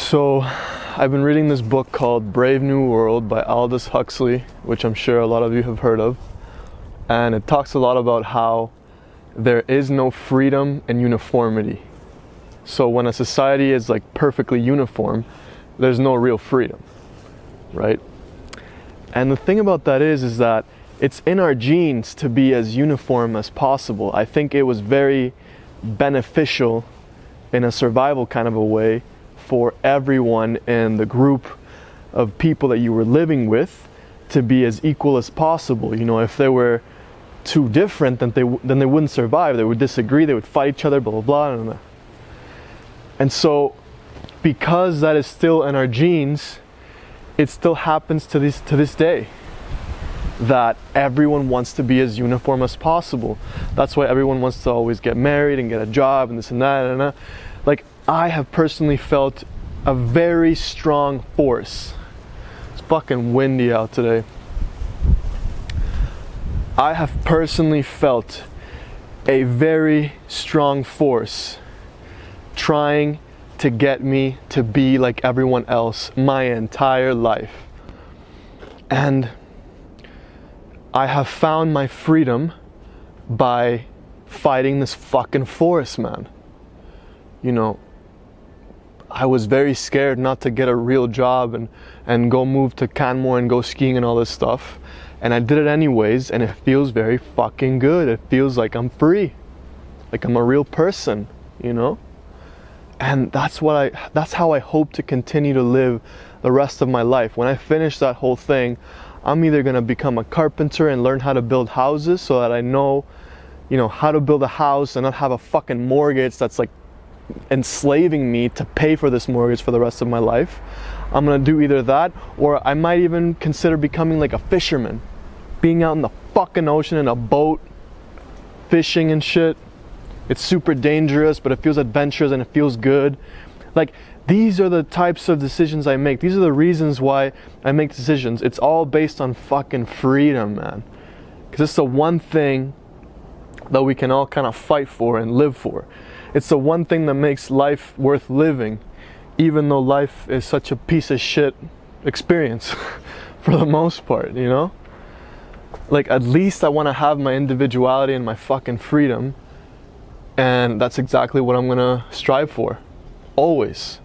So, I've been reading this book called Brave New World by Aldous Huxley, which I'm sure a lot of you have heard of. And it talks a lot about how there is no freedom in uniformity. So when a society is like perfectly uniform, there's no real freedom, right? And the thing about that is that it's in our genes to be as uniform as possible. I think it was very beneficial in a survival kind of a way for everyone in the group of people that you were living with to be as equal as possible. You know, if they were too different, then they wouldn't survive. They would disagree, they would fight each other, blah, blah, blah. And so, because that is still in our genes, it still happens to this day that everyone wants to be as uniform as possible. That's why everyone wants to always get married and get a job and this and that and that. Like, I have personally felt a very strong force. It's fucking windy out today. I have personally felt a very strong force trying to get me to be like everyone else my entire life. And I have found my freedom by fighting this fucking force, man. You know, I was very scared not to get a real job and go move to Canmore and go skiing and all this stuff. And I did it anyways, and it feels very fucking good. It feels like I'm free. Like I'm a real person, you know? And that's how I hope to continue to live the rest of my life. When I finish that whole thing, I'm either gonna become a carpenter and learn how to build houses so that I know, you know, how to build a house and not have a fucking mortgage that's like enslaving me to pay for this mortgage for the rest of my life. I'm gonna do either that, or I might even consider becoming like a fisherman, being out in the fucking ocean in a boat, fishing and shit. It's super dangerous, but it feels adventurous and it feels good. Like, these are the types of decisions I make. These are the reasons why I make decisions. It's all based on fucking freedom, man. Because it's the one thing that we can all kind of fight for and live for. It's the one thing that makes life worth living, even though life is such a piece of shit experience for the most part, you know? Like, at least I want to have my individuality and my fucking freedom, and that's exactly what I'm gonna strive for, always.